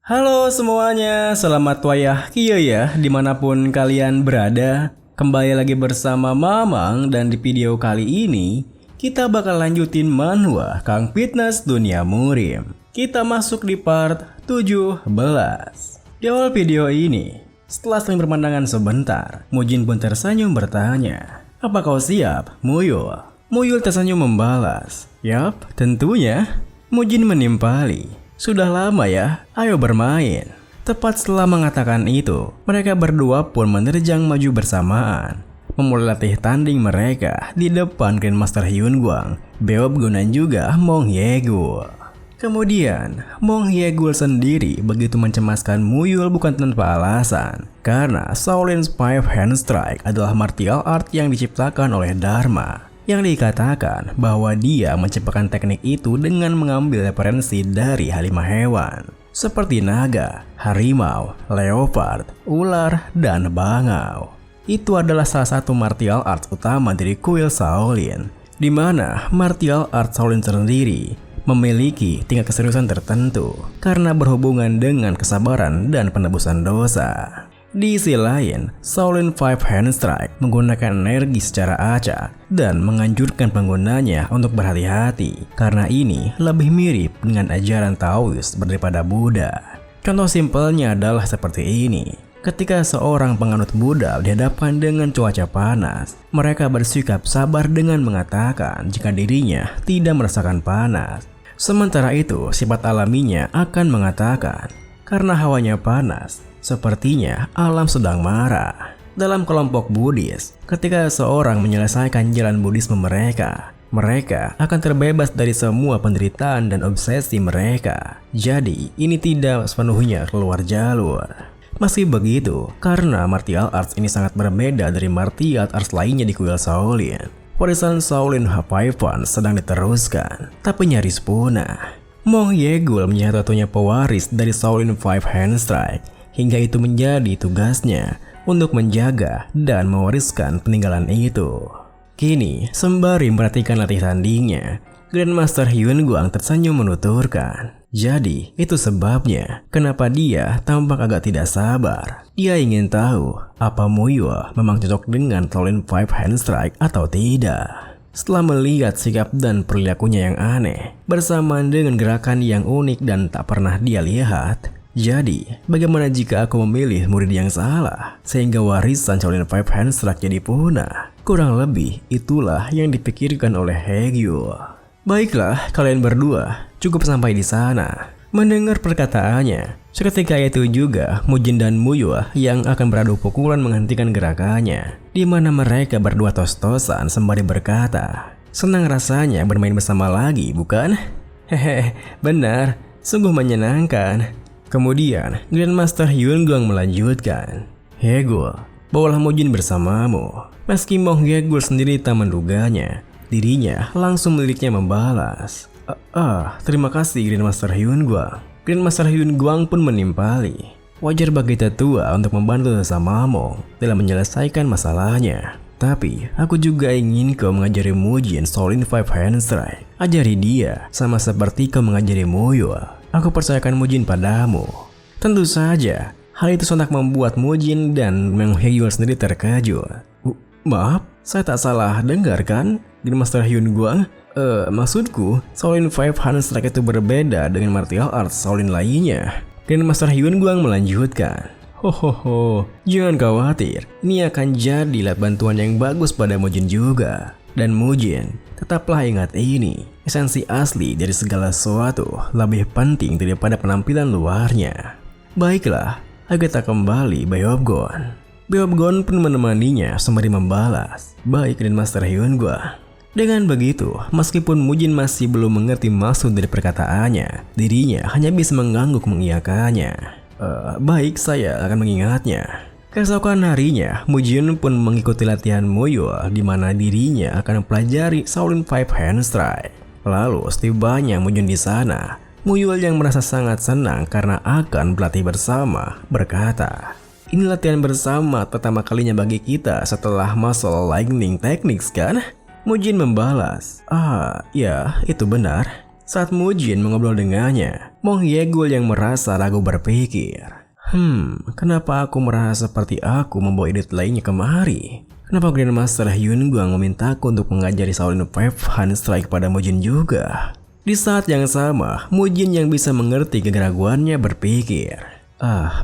Halo semuanya, selamat wayah kieu ya dimanapun kalian berada. Kembali lagi bersama Mamang dan di video kali ini kita bakal lanjutin manhwa Kang Fitness Dunia Murim. Kita masuk di part 17. Di awal video ini, setelah saling berpandangan sebentar, Mujin pun tersenyum bertanya, "Apa kau siap, Muyul?" Muyul tersenyum membalas, "Yap, tentunya." Mujin menimpali, "Sudah lama ya, ayo bermain." Tepat setelah mengatakan itu, mereka berdua pun menerjang maju bersamaan, memulai latih tanding mereka di depan Grandmaster Hyun Gwang, Beobgun dan juga Mong Ye-gul. Kemudian, Mong Ye-gul sendiri begitu mencemaskan Muyul bukan tanpa alasan, karena Shaolin's Five Hand Strike adalah martial art yang diciptakan oleh Dharma, yang dikatakan bahwa dia menciptakan teknik itu dengan mengambil referensi dari halimah hewan seperti naga, harimau, leopard, ular, dan bangau. Itu adalah salah satu martial arts utama dari kuil Shaolin, di mana martial art Shaolin sendiri memiliki tingkat keseriusan tertentu karena berhubungan dengan kesabaran dan penebusan dosa. Di sisi lain, Shaolin Five Hand Strike menggunakan energi secara acak dan menganjurkan penggunanya untuk berhati-hati karena ini lebih mirip dengan ajaran Taois daripada Buddha. Contoh simpelnya adalah seperti ini. Ketika seorang penganut Buddha dihadapkan dengan cuaca panas, mereka bersikap sabar dengan mengatakan jika dirinya tidak merasakan panas. Sementara itu, sifat alaminya akan mengatakan, karena hawanya panas, sepertinya alam sedang marah. Dalam kelompok Buddhis, ketika seorang menyelesaikan jalan Buddhisme mereka akan terbebas dari semua penderitaan dan obsesi mereka. Jadi, ini tidak sepenuhnya keluar jalur. Meski begitu, karena martial arts ini sangat berbeda dari martial arts lainnya di kuil Shaolin, warisan Shaolin Hapaipan sedang diteruskan, tapi nyaris punah. Mong Ye-gul menjadi satunya pewaris dari Shaolin Five Hand Strike, hingga itu menjadi tugasnya untuk menjaga dan mewariskan peninggalan itu. Kini, sembari memperhatikan latih tandingnya, Grandmaster Hyun Gwang tersenyum menuturkan, jadi itu sebabnya kenapa dia tampak agak tidak sabar. Dia ingin tahu apa Muyul memang cocok dengan Shaolin Five Hand Strike atau tidak. Setelah melihat sikap dan perilakunya yang aneh, bersamaan dengan gerakan yang unik dan tak pernah dia lihat, jadi bagaimana jika aku memilih murid yang salah, sehingga warisan Shaolin Five Hand Strike jadi punah? Kurang lebih itulah yang dipikirkan oleh Haegyu. Baiklah, kalian berdua cukup sampai di sana. Mendengar perkataannya, seketika itu juga Mujin dan Muyul yang akan beradu pukulan menghentikan gerakannya, di mana mereka berdua tos-tosan sembari berkata, "Senang rasanya bermain bersama lagi, bukan?" "Hehe, benar, sungguh menyenangkan." Kemudian Grandmaster Hyun Gwang melanjutkan, "Haegyu, bawalah Mujin bersamamu." Meski Mong Ye-gul sendiri tak menduganya, dirinya langsung miliknya membalas, terima kasih Grandmaster Hyun Gwang." Grandmaster Hyun Gwang pun menimpali, "Wajar bagi tetua untuk membantu sesamamu dalam menyelesaikan masalahnya. Tapi aku juga ingin kau mengajari Mujin Shaolin Five Hand Strike. Ajari dia sama seperti kau mengajari Muyul. Aku percayakan Mujin padamu." Tentu saja, hal itu sontak membuat Mujin dan Mong Ye-gul sendiri terkejut. Maaf, saya tak salah dengar kan, Grandmaster Hyun Gwang? Maksudku, Shaolin Five Hand Strike itu berbeda dengan martial arts Shaolin lainnya." Grandmaster Hyun Gwang melanjutkan, "Hohoho, jangan khawatir, ini akan jadi alat bantuan yang bagus pada Mujin juga. Dan Mujin, tetaplah ingat ini, esensi asli dari segala sesuatu lebih penting daripada penampilan luarnya." Baiklah, ayo kita kembali Beobgun. Beobgun pun menemaninya sembari membalas, "Baik Grandmaster Hyun Gwang." Dengan begitu, meskipun Mujin masih belum mengerti maksud dari perkataannya, dirinya hanya bisa mengangguk mengiyakannya. Baik, saya akan mengingatnya." Keesokan harinya, Mujin pun mengikuti latihan Muyul di mana dirinya akan mempelajari Shaolin Five Hand Strike. Lalu, setibanya Mujin di sana, Muyul yang merasa sangat senang karena akan berlatih bersama, berkata, "Ini latihan bersama pertama kalinya bagi kita setelah Muscle Lightning Techniques kan?" Mujin membalas, ya itu benar." Saat Mujin mengobrol dengannya, Mong Yegul yang merasa ragu berpikir, kenapa aku merasa seperti aku membawa ide lainnya kemari? Kenapa Grandmaster Hyun Guang memintaku untuk mengajari Shaolin Five Hand Strike pada Mujin juga? Di saat yang sama, Mujin yang bisa mengerti keraguannya berpikir,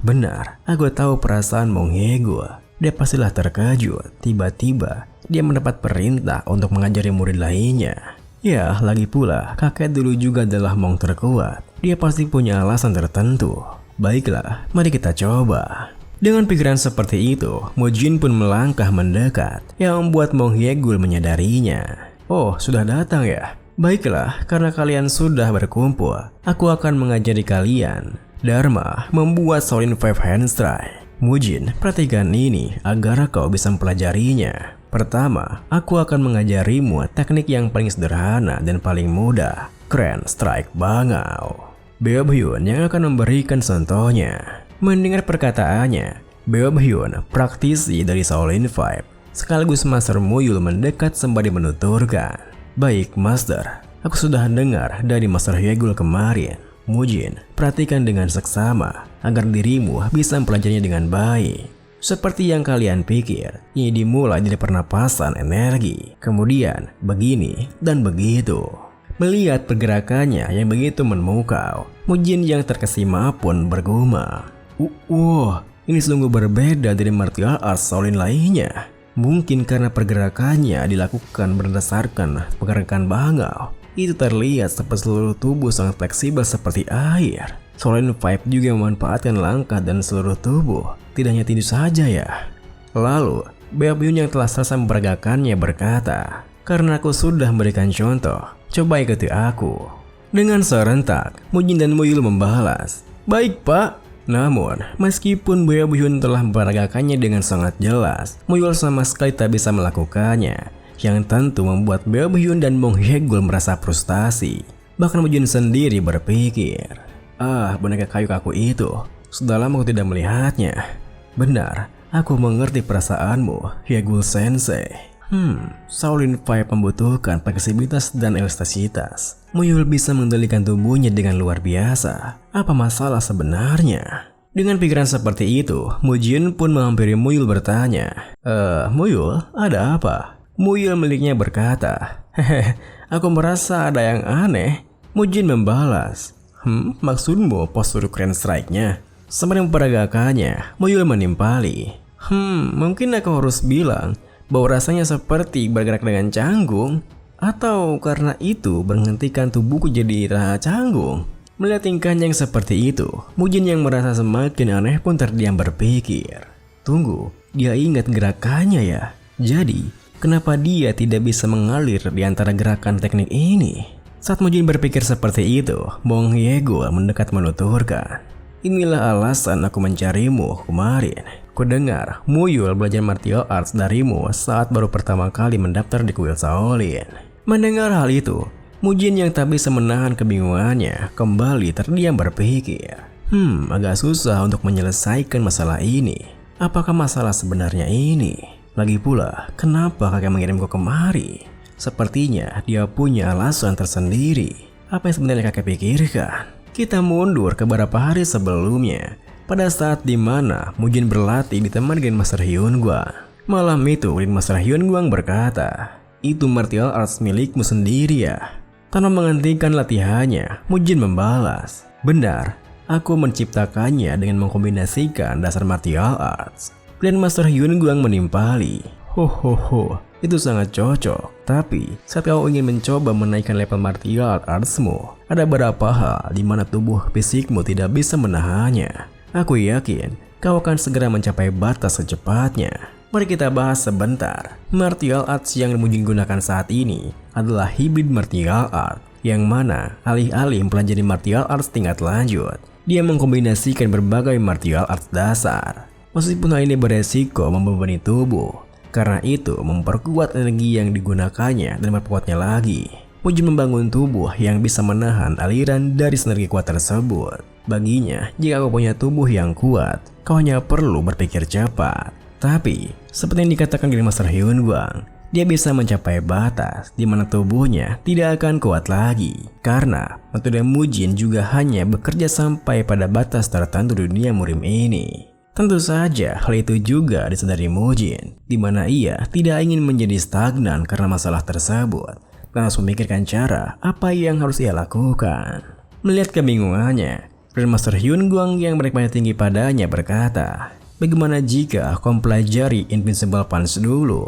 benar, aku tahu perasaan Mong Yegul. Dia pastilah terkejut, tiba-tiba dia mendapat perintah untuk mengajari murid lainnya. Ya, lagi pula, kakek dulu juga adalah Mong terkuat. Dia pasti punya alasan tertentu. Baiklah, mari kita coba. Dengan pikiran seperti itu, Mujin pun melangkah mendekat, yang membuat Mong Yegul menyadarinya. Oh, sudah datang ya? Baiklah, karena kalian sudah berkumpul, aku akan mengajari kalian. Dharma membuat Shaolin Five Hand Strike. Mujin, perhatikan ini agar kau bisa mempelajarinya. Pertama, aku akan mengajarimu teknik yang paling sederhana dan paling mudah, Grand Strike Bangau. Beob Hyun yang akan memberikan contohnya. Mendengar perkataannya, Beob Hyun, praktisi dari Shaolin Five, sekaligus Master Muyul mendekat sembari menuturkan, baik Master, aku sudah dengar dari Master Hyegul kemarin. Mujin, perhatikan dengan seksama agar dirimu bisa mempelajarinya dengan baik. Seperti yang kalian pikir, ini dimulai dari pernapasan energi, kemudian begini dan begitu. Melihat pergerakannya yang begitu memukau, Mujin yang terkesima pun bergumam, ini sungguh berbeda dari martial arts Shaolin lainnya. Mungkin karena pergerakannya dilakukan berdasarkan pergerakan bangau. Itu terlihat seperti seluruh tubuh sangat fleksibel seperti air. Shaolin Five juga memanfaatkan langkah dan seluruh tubuh, tidak hanya tinju saja ya. Lalu, Beob Hyun yang telah selesai memperagakannya berkata, karena aku sudah memberikan contoh, coba ikuti aku. Dengan serentak, Mujin dan Muyul membalas, baik pak. Namun, meskipun Beob Hyun telah memperagakannya dengan sangat jelas, Muyul sama sekali tak bisa melakukannya, yang tentu membuat Beob Hyun dan Mong Yegul merasa frustasi. Bahkan Mujin sendiri berpikir, boneka kayu kaku itu, sudah lama aku tidak melihatnya. Benar, aku mengerti perasaanmu, Yegul Sensei. Shaolin Five membutuhkan fleksibilitas dan elastisitas. Muyul bisa mengendalikan tubuhnya dengan luar biasa. Apa masalah sebenarnya? Dengan pikiran seperti itu, Mujin pun menghampiri Muyul bertanya, Muyul, ada apa? Muyul miliknya berkata, aku merasa ada yang aneh. Mujin membalas, maksudmu postur Grand Strike-nya? Sembari memperagakannya, Muyul menimpali, mungkin aku harus bilang bahwa rasanya seperti bergerak dengan canggung, atau karena itu menghentikan tubuhku jadi canggung. Melihat tingkahnya yang seperti itu, Mujin yang merasa semakin aneh pun terdiam berpikir, tunggu, dia ingat gerakannya ya? Jadi, kenapa dia tidak bisa mengalir di antara gerakan teknik ini? Saat Mujin berpikir seperti itu, Mong Yegul mendekat menuturkan, inilah alasan aku mencarimu kemarin. Kudengar Muyul belajar martial arts darimu saat baru pertama kali mendaftar di kuil Shaolin. Mendengar hal itu, Mujin yang tak bisa menahan kebingungannya kembali terdiam berpikir, agak susah untuk menyelesaikan masalah ini. Apakah masalah sebenarnya ini? Lagi pula, kenapa kakek mengirimku kemari? Sepertinya dia punya alasan tersendiri. Apa yang sebenarnya kakek pikirkan? Kita mundur ke beberapa hari sebelumnya, pada saat dimana Mujin berlatih ditemani Grandmaster Hyun Guang. Malam itu, Grandmaster Hyun Guang berkata, itu martial arts milikmu sendiri ya? Tanpa menghentikan latihannya, Mujin membalas, benar, aku menciptakannya dengan mengkombinasikan dasar martial arts. Grandmaster Hyun Guang menimpali, itu sangat cocok. Tapi saat kau ingin mencoba menaikkan level martial artsmu, ada beberapa hal di mana tubuh fisikmu tidak bisa menahannya. Aku yakin kau akan segera mencapai batas secepatnya. Mari kita bahas sebentar. Martial arts yang Mujin gunakan saat ini adalah hybrid martial art, yang mana alih-alih mempelajari martial arts tingkat lanjut, dia mengkombinasikan berbagai martial arts dasar. Meskipun hal ini beresiko membebani tubuh, karena itu memperkuat energi yang digunakannya dan memperkuatnya lagi. Mujin membangun tubuh yang bisa menahan aliran dari sinergi kuat tersebut. Baginya, jika kau punya tubuh yang kuat, kau hanya perlu berpikir cepat. Tapi, seperti yang dikatakan Grandmaster Hyun Guang, Dia bisa mencapai batas di mana tubuhnya tidak akan kuat lagi. Karena metode Mujin juga hanya bekerja sampai pada batas tertentu di dunia murim ini. Tentu saja hal itu juga disadari Mujin, di mana ia tidak ingin menjadi stagnan karena masalah tersebut. Dan harus memikirkan cara apa yang harus ia lakukan. Melihat kebingungannya, Grandmaster Hyun Guang yang berekspek tinggi padanya berkata, "Bagaimana jika kau mempelajari Invincible Punch dulu?"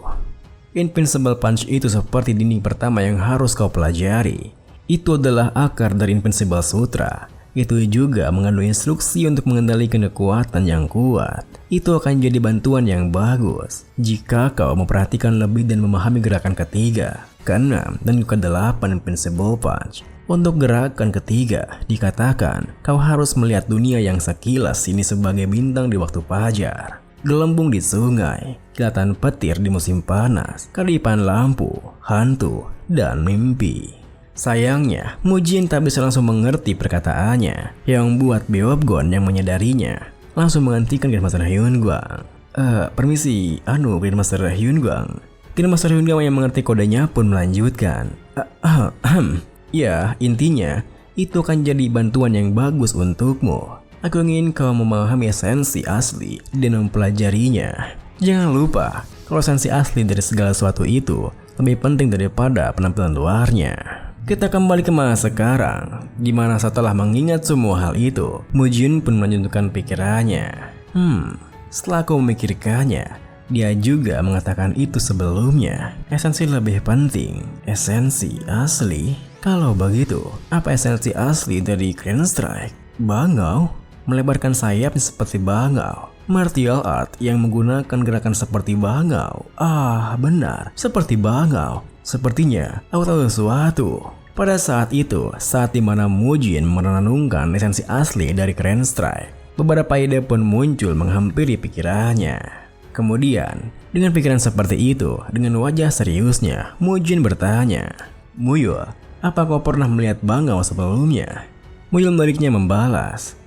Invincible Punch itu seperti dinding pertama yang harus kau pelajari. Itu adalah akar dari Invincible Sutra. Itu juga mengandung instruksi untuk mengendalikan kekuatan yang kuat. Itu akan jadi bantuan yang bagus jika kau memperhatikan lebih dan memahami gerakan ketiga, keenam, dan kedelapan Invincible Punch. Untuk gerakan ketiga, dikatakan kau harus melihat dunia yang sekilas ini sebagai bintang di waktu fajar. Gelembung di sungai, kilatan petir di musim panas, kedipan lampu, hantu, dan mimpi. Sayangnya, Mujin tak bisa langsung mengerti perkataannya, yang membuat Beobgon yang menyadarinya langsung menghentikan Grandmaster Hyun Guang. Permisi, Grandmaster Hyun Guang." Grandmaster Hyun Guang yang mengerti kodenya pun melanjutkan. Ya, intinya, itu akan jadi bantuan yang bagus untukmu. Aku ingin kau memahami esensi asli dan mempelajarinya. Jangan lupa, kalau esensi asli dari segala sesuatu itu lebih penting daripada penampilan luarnya. Kita kembali ke masa sekarang, di mana setelah mengingat semua hal itu, Mujin pun melanjutkan pikirannya. Setelah aku memikirkannya, dia juga mengatakan itu sebelumnya. Esensi lebih penting, esensi asli. Kalau begitu, apa esensi asli dari Grand Strike? Bangau? Melebarkan sayapnya seperti bangau. Martial art yang menggunakan gerakan seperti bangau. Benar, seperti bangau. Sepertinya aku tahu sesuatu. Pada saat itu, saat dimana Mujin merenungkan esensi asli dari Grand Strike, beberapa ide pun muncul menghampiri pikirannya. Kemudian, dengan pikiran seperti itu, dengan wajah seriusnya, Mujin bertanya, "Muyul, apa kau pernah melihat bangau sebelumnya?" Muyul menariknya membalas,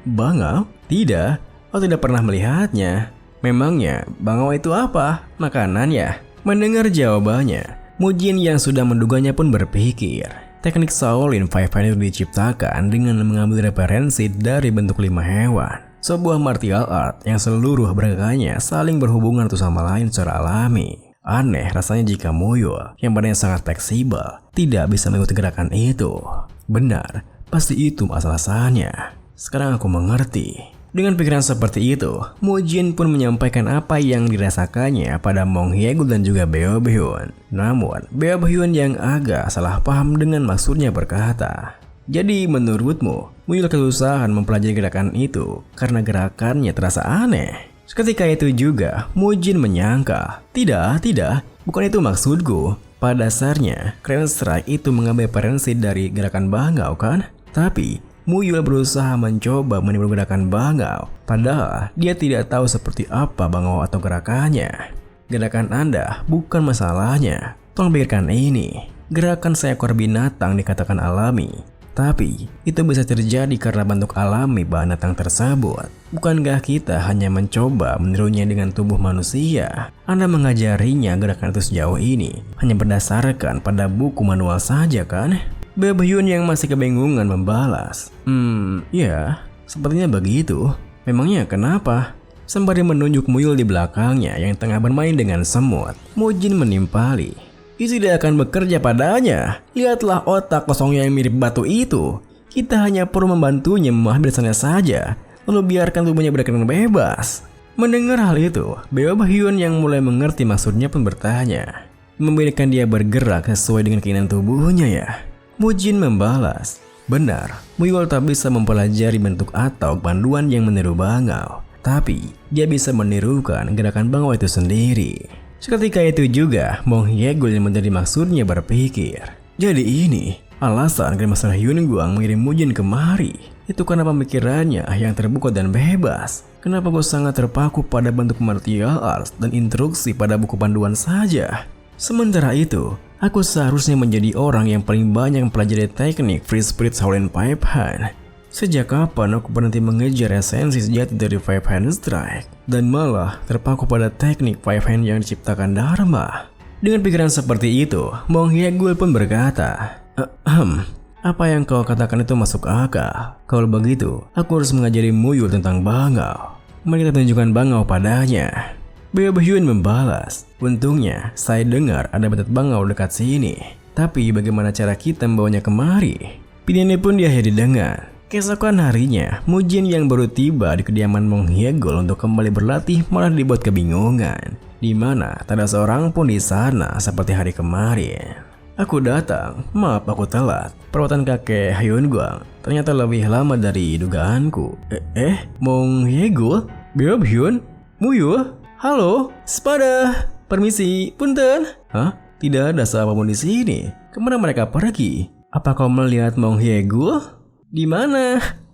"Bangau? Tidak, aku tidak pernah melihatnya. Memangnya bangau itu apa? Makanan ya?" Mendengar jawabannya, Mujin yang sudah menduganya pun berpikir. Teknik Shaolin Five Hand itu diciptakan dengan mengambil referensi dari bentuk 5 hewan. Sebuah martial art yang seluruh gerakannya saling berhubungan satu sama lain secara alami. Aneh rasanya jika Muyul yang badannya sangat fleksibel tidak bisa mengikuti gerakan itu. Benar, pasti itu alasannya. Sekarang aku mengerti. Dengan pikiran seperti itu, Mujin pun menyampaikan apa yang dirasakannya pada Mong Hyegul dan juga Beobyun. Namun, Beobyun yang agak salah paham dengan maksudnya berkata, "Jadi menurutmu, Muyul kesusahan mempelajari gerakan itu karena gerakannya terasa aneh?" Seketika itu juga, Mujin menyangka, Tidak, bukan itu maksudku. Pada dasarnya, Grand Strike itu mengambil referensi dari gerakan bangau kan? Tapi Muyul berusaha mencoba meniru gerakan bangau, padahal dia tidak tahu seperti apa bangau atau gerakannya. Gerakan Anda bukan masalahnya. Tolong pikirkan ini. Gerakan seekor binatang dikatakan alami, tapi itu bisa terjadi karena bentuk alami binatang tersebut. Bukankah kita hanya mencoba menirunya dengan tubuh manusia? Anda mengajarinya gerakan itu sejauh ini hanya berdasarkan pada buku manual saja kan? Beobyun yang masih kebingungan membalas, Ya, sepertinya begitu. Memangnya kenapa?" Sembari menunjuk Muyul di belakangnya yang tengah bermain dengan semut, Mujin menimpali, "Itu tidak akan bekerja padanya. Lihatlah otak kosongnya yang mirip batu itu. Kita hanya perlu membantunya memahami dasarnya saja, lalu biarkan tubuhnya bergerak bebas." Mendengar hal itu, Beobyun yang mulai mengerti maksudnya pun bertanya, "Membiarkan dia bergerak sesuai dengan keinginan tubuhnya ya?" Mujin membalas, "Benar, Muyul tak bisa mempelajari bentuk atau panduan yang meniru bangau, tapi dia bisa menirukan gerakan bangau itu sendiri." Seketika itu juga, Mong Hyegul yang menjadi maksudnya berpikir, "Jadi ini alasan Grandmaster Hyun Guang mengirim Mujin kemari. Itu karena pemikirannya yang terbuka dan bebas. Kenapa gue sangat terpaku pada bentuk martial arts dan instruksi pada buku panduan saja? Sementara itu, aku seharusnya menjadi orang yang paling banyak mempelajari teknik Free Spirit Shaolin Five Hand. Sejak kapan aku berhenti mengejar esensi sejati dari Five Hand Strike dan malah terpaku pada teknik Five Hand yang diciptakan Dharma?" Dengan pikiran seperti itu, Mong Hyegul pun berkata, apa yang kau katakan itu masuk akal. Kalau begitu, aku harus mengajari Muyul tentang bangau. Mari kita tunjukkan bangau padanya. Beob Hyun membalas, untungnya saya dengar ada batat bangau dekat sini. Tapi bagaimana cara kita membawanya kemari? Pilihan ini pun diakhiri dengan keesokan harinya, Mujin yang baru tiba di kediaman Mong Hyegul untuk kembali berlatih malah dibuat kebingungan, di mana tak ada seorang pun di sana seperti hari kemarin. Aku datang, maaf aku telat. Perawatan kakek Hyun Guang ternyata lebih lama dari dugaanku. Mong Hyegul? Beob Hyun? Muyul? Halo? Sepada? Permisi, punten? Hah? Tidak ada siapapun di sini. Kemana mereka pergi? Apa kau melihat Mong Hyegul? Di mana?